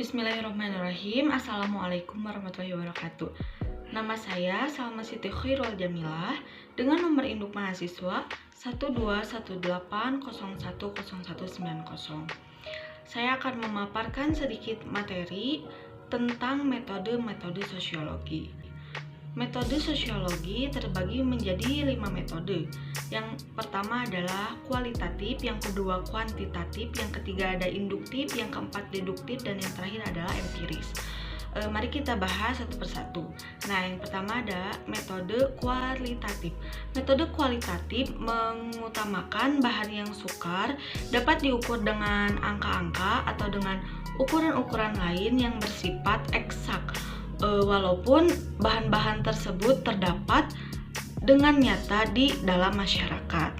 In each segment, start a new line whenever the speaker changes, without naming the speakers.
Bismillahirrahmanirrahim. Assalamualaikum warahmatullahi wabarakatuh. Nama saya Salma Siti Khairul Jamilah dengan nomor induk mahasiswa 121801019. Saya akan memaparkan sedikit materi tentang metode-metode sosiologi. Metode sosiologi terbagi menjadi 5 metode. Yang pertama adalah kualitatif, yang kedua kuantitatif, yang ketiga ada induktif, yang keempat deduktif, dan yang terakhir adalah empiris. Mari kita bahas satu persatu. Nah, yang pertama ada metode kualitatif. Metode kualitatif mengutamakan bahan yang sukar dapat diukur dengan angka-angka atau dengan ukuran-ukuran lain yang bersifat eksak. Walaupun bahan-bahan tersebut terdapat dengan nyata di dalam masyarakat.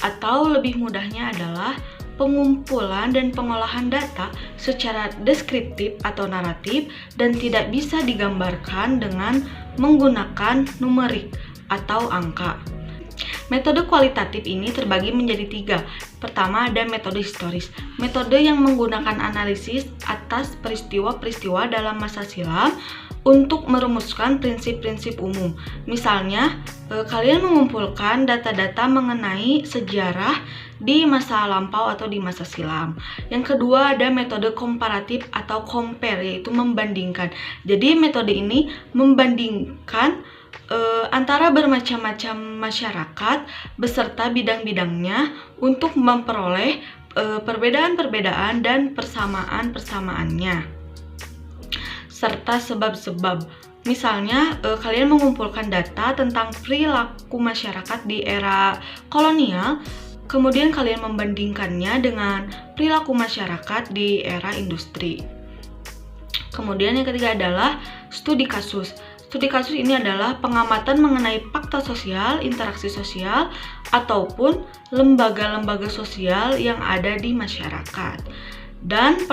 Atau lebih mudahnya adalah pengumpulan dan pengolahan data secara deskriptif atau naratif dan tidak bisa digambarkan dengan menggunakan numerik atau angka. Metode kualitatif ini terbagi menjadi 3. Pertama ada metode historis. Metode yang menggunakan analisis atas peristiwa-peristiwa dalam masa silam untuk merumuskan prinsip-prinsip umum. Misalnya, kalian mengumpulkan data-data mengenai sejarah di masa lampau atau di masa silam. Yang kedua ada metode komparatif atau compare, yaitu membandingkan. Jadi metode ini membandingkan antara bermacam-macam masyarakat beserta bidang-bidangnya untuk memperoleh perbedaan-perbedaan dan persamaan-persamaannya serta sebab-sebab. Misalnya kalian mengumpulkan data tentang perilaku masyarakat di era kolonial, kemudian kalian membandingkannya dengan perilaku masyarakat di era industri. Kemudian yang ketiga adalah studi kasus. Studi kasus ini adalah pengamatan mengenai fakta sosial, interaksi sosial, ataupun lembaga-lembaga sosial yang ada di masyarakat. Dan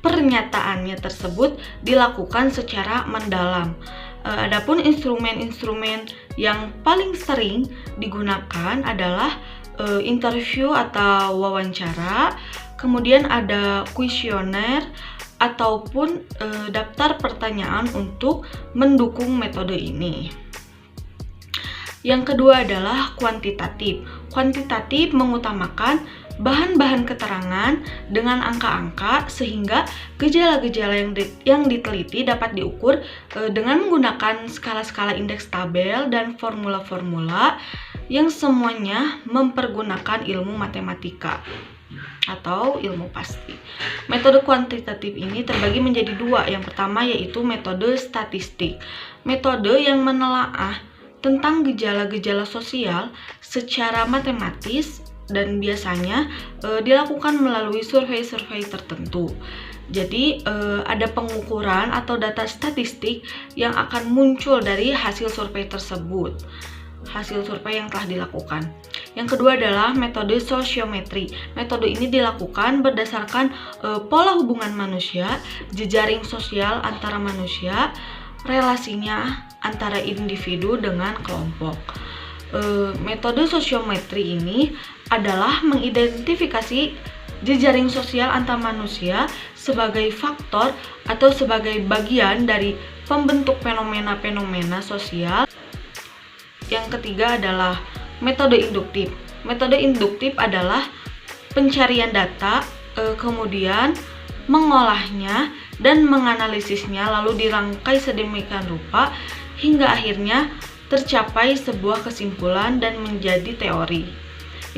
pernyataannya tersebut dilakukan secara mendalam. Adapun instrumen-instrumen yang paling sering digunakan adalah interview atau wawancara, kemudian ada kuesioner, ataupun daftar pertanyaan untuk mendukung metode ini. Yang kedua adalah kuantitatif. Kuantitatif mengutamakan bahan-bahan keterangan dengan angka-angka sehingga gejala-gejala yang diteliti dapat diukur dengan menggunakan skala-skala indeks tabel dan formula-formula yang semuanya mempergunakan ilmu matematika atau ilmu pasti. Metode kuantitatif ini terbagi menjadi 2. Yang pertama yaitu metode statistik. Metode yang menelaah tentang gejala-gejala sosial secara matematis dan biasanya dilakukan melalui survei-survei tertentu. Jadi ada pengukuran atau data statistik yang akan muncul dari hasil survei tersebut, hasil survei yang telah dilakukan. Yang kedua adalah metode sosiometri. Metode ini dilakukan berdasarkan pola hubungan manusia, jejaring sosial antara manusia, relasinya antara individu dengan kelompok. Metode sosiometri ini adalah mengidentifikasi jejaring sosial antar manusia sebagai faktor atau sebagai bagian dari pembentuk fenomena-fenomena sosial. Yang ketiga adalah metode induktif. Metode induktif adalah pencarian data, kemudian mengolahnya dan menganalisisnya lalu dirangkai sedemikian rupa hingga akhirnya tercapai sebuah kesimpulan dan menjadi teori.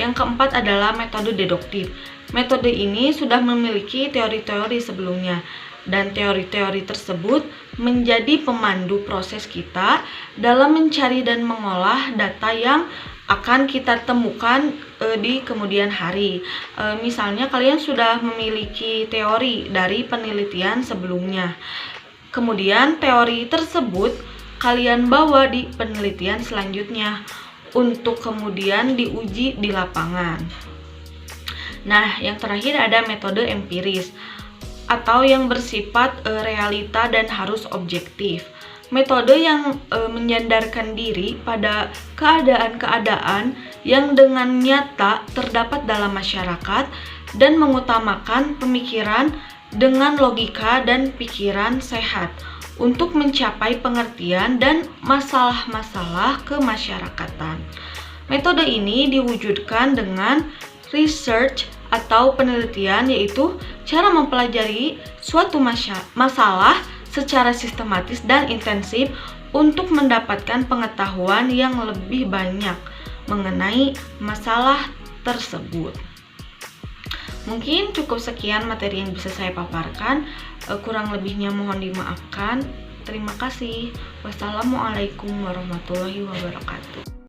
Yang keempat adalah metode deduktif. Metode ini sudah memiliki teori-teori sebelumnya dan teori-teori tersebut menjadi pemandu proses kita dalam mencari dan mengolah data yang akan kita temukan di kemudian hari. Misalnya kalian sudah memiliki teori dari penelitian sebelumnya. Kemudian teori tersebut kalian bawa di penelitian selanjutnya untuk kemudian diuji di lapangan. Nah, yang terakhir ada metode empiris atau yang bersifat realita dan harus objektif. Metode yang menyandarkan diri pada keadaan-keadaan yang dengan nyata terdapat dalam masyarakat dan mengutamakan pemikiran dengan logika dan pikiran sehat untuk mencapai pengertian dan masalah-masalah kemasyarakatan. Metode ini diwujudkan dengan research atau penelitian, yaitu cara mempelajari suatu masalah secara sistematis dan intensif untuk mendapatkan pengetahuan yang lebih banyak mengenai masalah tersebut. Mungkin cukup sekian materi yang bisa saya paparkan. Kurang lebihnya mohon dimaafkan. Terima kasih. Wassalamualaikum warahmatullahi wabarakatuh.